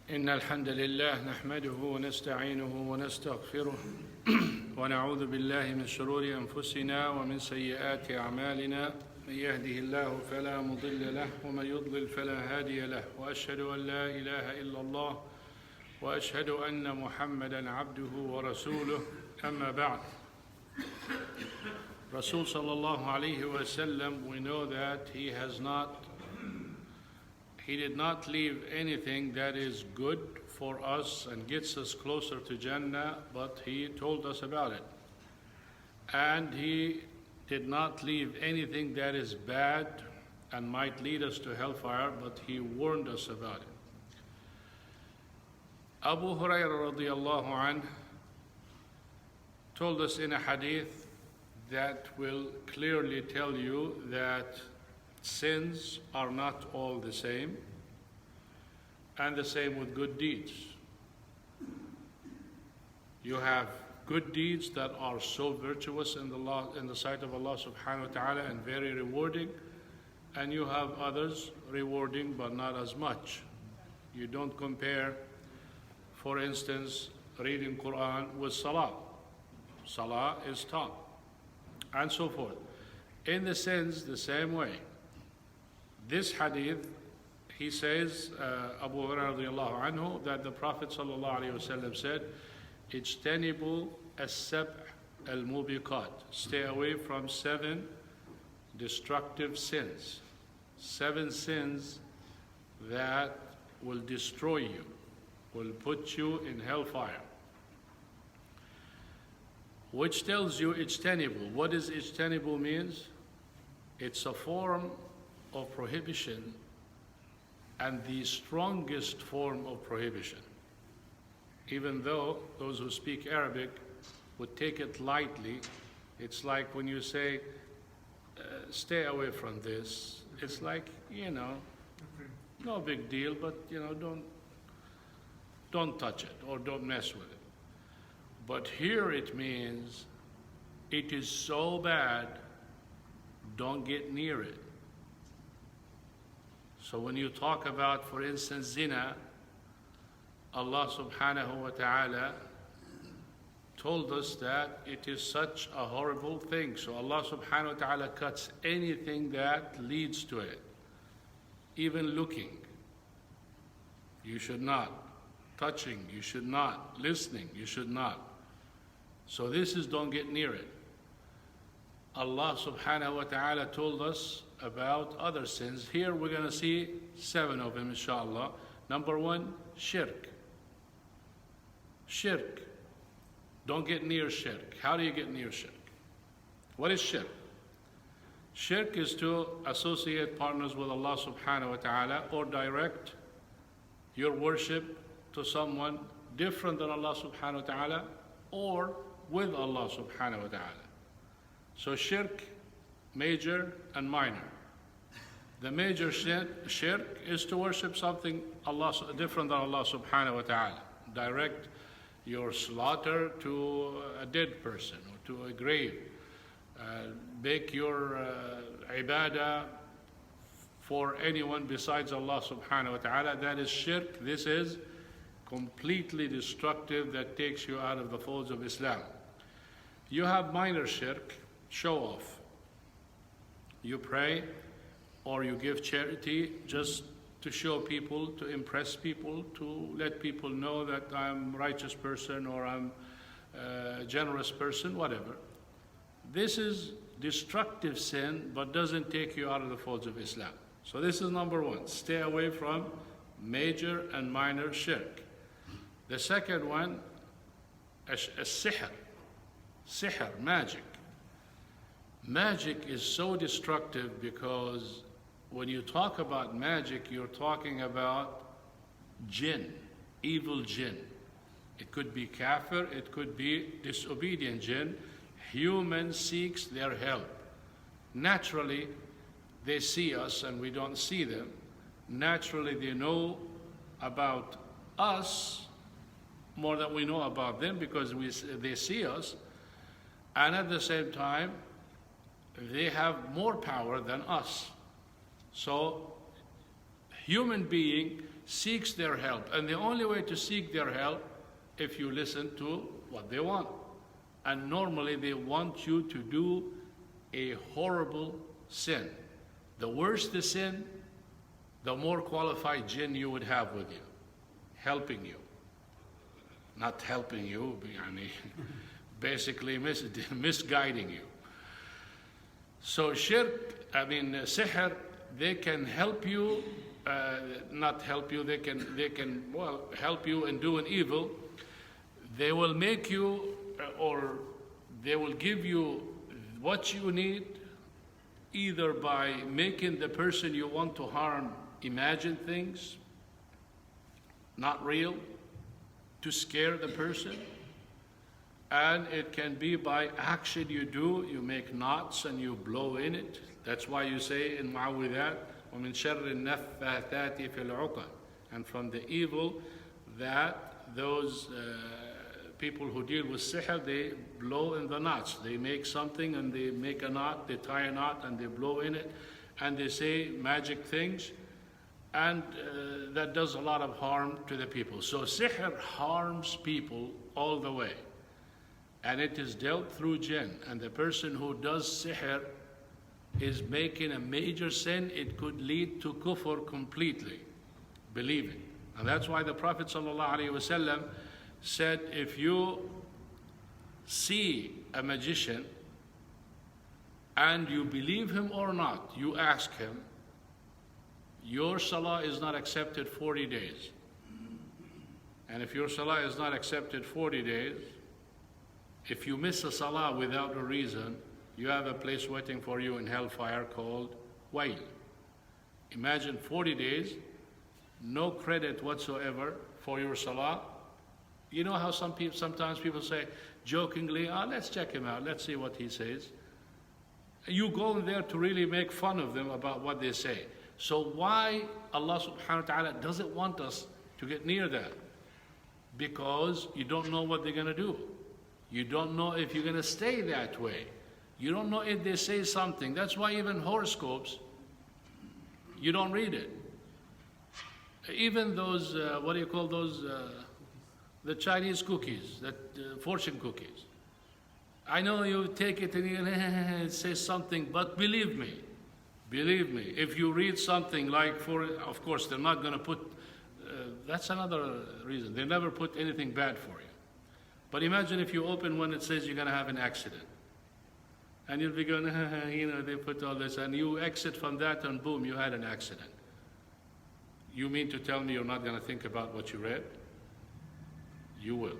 إن الحمد لله نحمده ونستعينه ونستغفره ونعوذ بالله من شرور أنفسنا ومن سيئات أعمالنا. من يهده الله فلا مضل له ومن يضلل فلا هادي له، وأشهد أن لا إله إلا الله وأشهد أن محمدا عبده ورسوله. أما بعد. Rasul sallallahu alayhi wa sallam, we know that he did not leave anything that is good for us and gets us closer to Jannah, but he told us about it. And he did not leave anything that is bad and might lead us to hellfire, but he warned us about it. Abu Hurairah radiyallahu anh told us in a hadith that will clearly tell you that sins are not all the same, and the same with good deeds. You have good deeds that are so virtuous in the sight of Allah subhanahu wa ta'ala and very rewarding, and you have others rewarding but not as much. You don't compare, for instance, reading Quran with Salah. Salah is top, and so forth. In the sins, the same way. This hadith, he says, Abu Hurairah radiyallahu anhu, that the Prophet sallallahu alayhi wa sallam said, "Ijtanibu as-sab' al-mubiqat." Stay away from 7 destructive sins. 7 sins that will destroy you, will put you in hellfire. Which tells you ijtanibu. What does ijtanibu means? It's a form of prohibition, and the strongest form of prohibition. Even though those who speak Arabic would take it lightly, it's like when you say, stay away from this. It's like, no big deal, but don't touch it or don't mess with it. But here it means it is so bad, don't get near it. So when you talk about, for instance, zina, Allah subhanahu wa ta'ala told us that it is such a horrible thing. So Allah subhanahu wa ta'ala cuts anything that leads to it. Even looking, you should not. Touching, you should not. Listening, you should not. So this is don't get near it. Allah subhanahu wa ta'ala told us about other sins. Here we're going to see 7 of them, inshallah. Number 1, shirk. Shirk. Don't get near shirk. How do you get near shirk? What is shirk? Shirk is to associate partners with Allah subhanahu wa ta'ala, or direct your worship to someone different than Allah subhanahu wa ta'ala, or with Allah subhanahu wa ta'ala. So shirk, major and minor. The major shirk is to worship something different than Allah subhanahu wa ta'ala. Direct your slaughter to a dead person or to a grave. Make your ibadah for anyone besides Allah subhanahu wa ta'ala. That is shirk. This is completely destructive, that takes you out of the folds of Islam. You have minor shirk, show off. You pray or you give charity just to show people, to impress people, to let people know that I'm a righteous person or I'm a generous person, whatever. This is destructive sin, but doesn't take you out of the folds of Islam. So this is number 1. Stay away from major and minor shirk. The second one, sihr. Sihr, magic. Magic is so destructive because when you talk about magic, you're talking about jinn, evil jinn. It could be kafir, it could be disobedient jinn. Human seeks their help. Naturally, they see us and we don't see them. Naturally, they know about us more than we know about them because they see us. And at the same time, they have more power than us. So human being seeks their help. And the only way to seek their help, if you listen to what they want. And normally they want you to do a horrible sin. The worse the sin, the more qualified jinn you would have with you, helping you. Not helping you, I mean, basically misguiding you. So shirk, sihr, they can help you, not help you, they can help you in doing evil. They will make you, or they will give you what you need, either by making the person you want to harm imagine things, not real, to scare the person. And it can be by action you do. You make knots and you blow in it. That's why you say in Mu'awwidat, وَمِن شَرِّ النَّفَّاثَاتِ فِي الْعُقَدِ. And from the evil that those people who deal with sihr, they blow in the knots. They make something and they make a knot, they tie a knot and they blow in it, and they say magic things, and that does a lot of harm to the people. So sihr harms people all the way, and it is dealt through jinn. And the person who does sihr is making a major sin. It could lead to kufr completely, believing. And that's why the Prophet ﷺ said, if you see a magician and you believe him or not, you ask him, your salah is not accepted 40 days. And if your salah is not accepted 40 days, if you miss a salah without a reason, you have a place waiting for you in hellfire called Wail. Imagine 40 days, no credit whatsoever for your salah. You know how sometimes people say jokingly, let's check him out, let's see what he says. You go in there to really make fun of them about what they say. So why Allah subhanahu wa ta'ala doesn't want us to get near that? Because you don't know what they're going to do. You don't know if you're going to stay that way. You don't know if they say something. That's why even horoscopes, you don't read it. Even those, what do you call those, the Chinese cookies, that fortune cookies. I know you take it and you say something, but believe me, if you read something like, of course, they're not going to put, that's another reason. They never put anything bad for you. But imagine if you open one that says you're going to have an accident. And you'll be going, they put all this, and you exit from that, and boom, you had an accident. You mean to tell me you're not going to think about what you read? You will.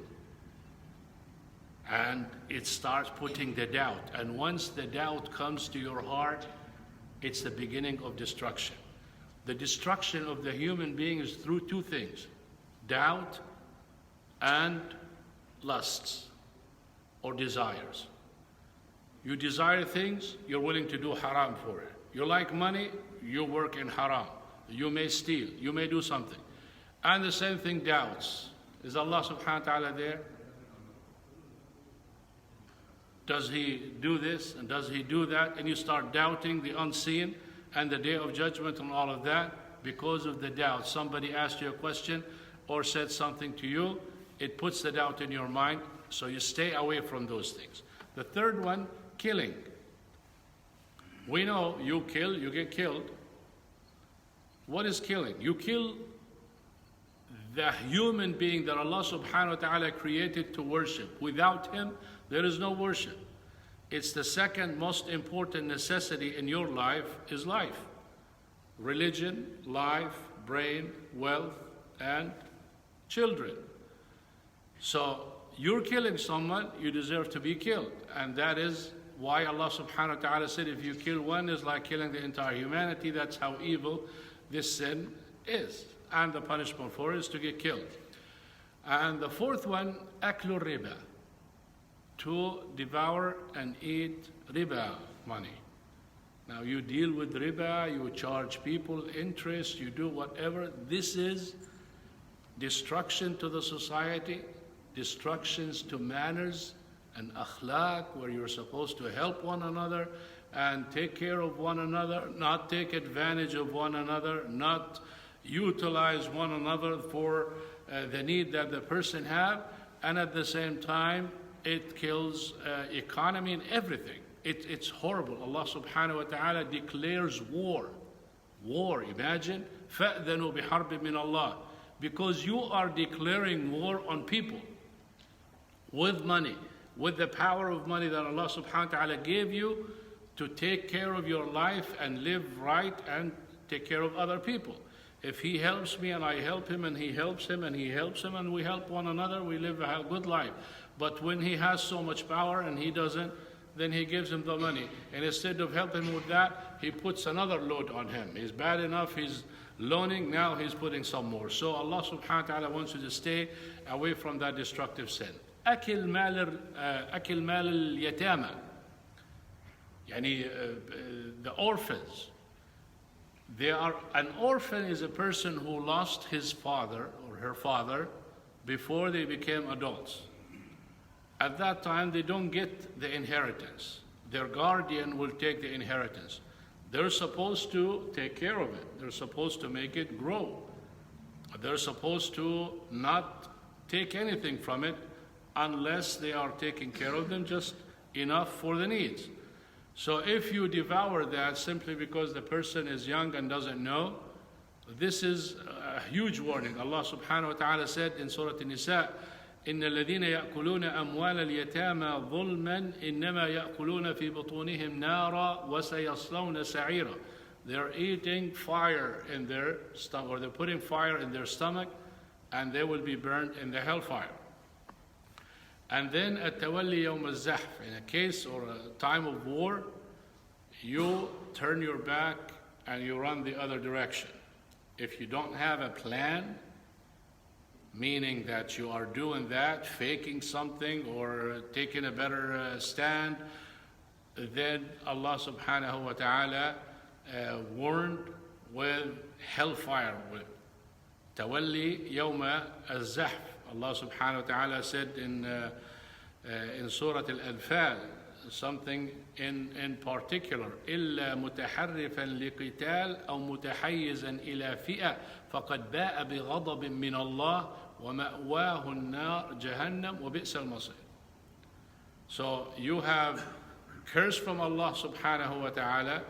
And it starts putting the doubt. And once the doubt comes to your heart, it's the beginning of destruction. The destruction of the human being is through two things: doubt and lusts or desires. You desire things, you're willing to do haram for it. You like money, you work in haram. You may steal, you may do something. And the same thing, doubts. Is Allah subhanahu wa ta'ala there? Does he do this and does he do that? And you start doubting the unseen and the day of judgment and all of that because of the doubt. Somebody asked you a question or said something to you, it puts the doubt in your mind, so you stay away from those things. The third one, killing. We know you kill, you get killed. What is killing? You kill the human being that Allah subhanahu wa ta'ala created to worship. Without him, there is no worship. It's the second most important necessity in your life is life. Religion, life, brain, wealth, and children. So you're killing someone, you deserve to be killed. And that is why Allah subhanahu wa ta'ala said, if you kill one, it's like killing the entire humanity. That's how evil this sin is. And the punishment for it is to get killed. And the fourth one, aklu riba, to devour and eat riba money. Now you deal with riba, you charge people interest, you do whatever. This is destruction to the society, destructions to manners and akhlaq, where you're supposed to help one another and take care of one another, not take advantage of one another, not utilize one another for the need that the person have, and at the same time it kills economy and everything. It's horrible. Allah subhanahu wa ta'ala declares war. War, imagine. فَأْذَنُوا بِحَرْبٍ مِّنَ اللَّهِ. Because you are declaring war on people with money, with the power of money that Allah subhanahu wa ta'ala gave you to take care of your life and live right and take care of other people. If he helps me and I help him, and he helps him and he helps him, and we help one another, we live a good life. But when he has so much power and he doesn't, then he gives him the money. And instead of helping him with that, he puts another load on him. He's bad enough, he's loaning, now he's putting some more. So Allah subhanahu wa ta'ala wants you to stay away from that destructive sin. أكل مال اليتامى. The orphans. An orphan is a person who lost his father or her father before they became adults. At that time, they don't get the inheritance. Their guardian will take the inheritance. They're supposed to take care of it. They're supposed to make it grow. They're supposed to not take anything from it unless they are taking care of them just enough for the needs. So if you devour that simply because the person is young and doesn't know, this is a huge warning. Allah subhanahu wa ta'ala said in Surah An-Nisa, إن الذين يأكلون أموال اليتامى ظلما إنما يأكلون في بطونهم نارا وسيصلون سعيرا. They're eating fire in their stomach, or they're putting fire in their stomach, and they will be burned in the hellfire. And then التولي يوم الزحف, in a case or a time of war, you turn your back and you run the other direction. If you don't have a plan, meaning that you are doing that, faking something or taking a better stand, then Allah subhanahu wa ta'ala warned with hellfire. With تولي يوم الزحف. Allah subhanahu wa ta'ala said in Surah Al-Anfal something in particular, إلا متحرفا لقتال أو متحيزا إلى فئة فقد باء بغضب من الله ومأواه النار جهنم وبئس المصير. So you have curse from Allah subhanahu wa ta'ala,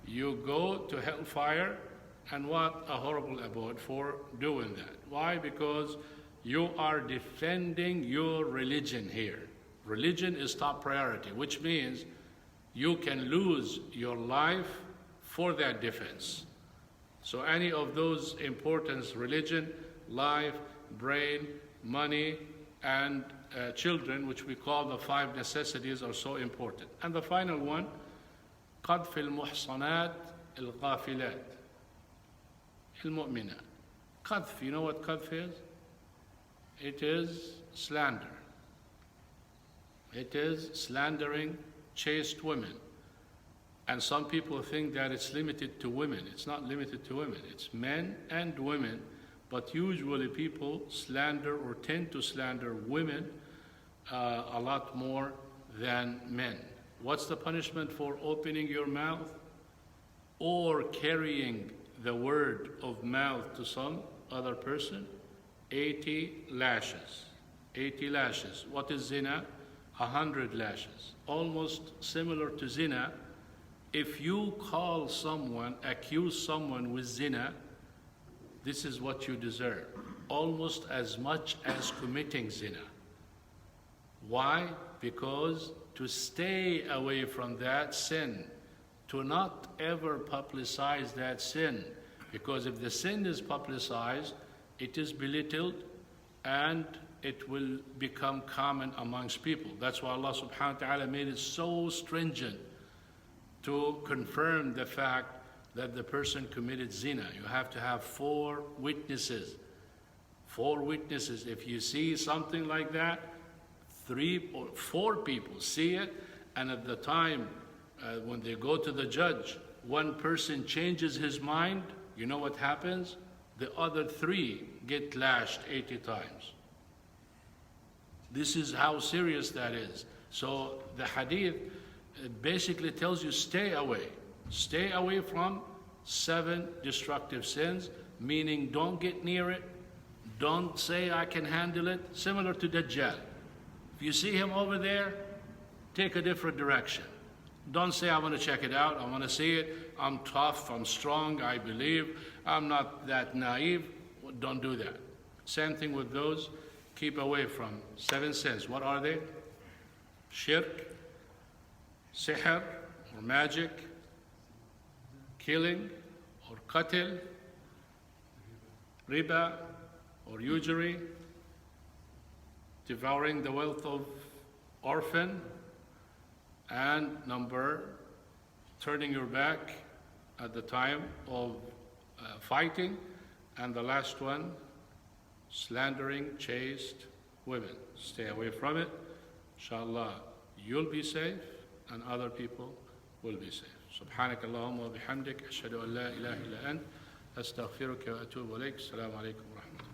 you go to hellfire, and what a horrible abode for doing that. Why? Because you are defending your religion here. Religion is top priority, which means you can lose your life for that defense. So any of those importance, religion, life, brain, money, and children, which we call the 5 necessities, are so important. And the final one, قذف المحصنات الغافلات المؤمنات. قذف, you know what قذف is? It is slander. It is slandering chaste women. And some people think that it's limited to women. It's not limited to women. It's men and women. But usually people slander or tend to slander women a lot more than men. What's the punishment for opening your mouth or carrying the word of mouth to some other person? 80 lashes. 80 lashes. What is zina? 100 lashes. Almost similar to zina. If you call someone, accuse someone with zina, this is what you deserve. Almost as much as committing zina. Why? Because to stay away from that sin, to not ever publicize that sin, because if the sin is publicized, it is belittled and it will become common amongst people. That's why Allah subhanahu wa ta'ala made it so stringent to confirm the fact that the person committed zina. You have to have 4 witnesses. 4 witnesses. If you see something like that, 3 or 4 people see it, and at the time when they go to the judge, one person changes his mind, you know what happens? The other 3 get lashed 80 times. This is how serious that is. So the hadith basically tells you stay away. Stay away from 7 destructive sins. meaning don't get near it. Don't say I can handle it. Similar to Dajjal. If you see him over there, take a different direction. Don't say I want to check it out, I want to see it, I'm tough, I'm strong, I believe, I'm not that naive. Don't do that. Same thing with those. Keep away from 7 sins. What are they? Shirk, sihr, or magic, killing, or qatl, riba, or usury, devouring the wealth of orphan, and number, turning your back at the time of fighting, and the last one, slandering chaste women. Stay away from it. Inshallah, you'll be safe and other people will be safe. سبحانك اللهم وبحمدك أشهد أن لا إله إلا أنت أستغفرك وأتوب إليك. السلام عليكم ورحمة الله.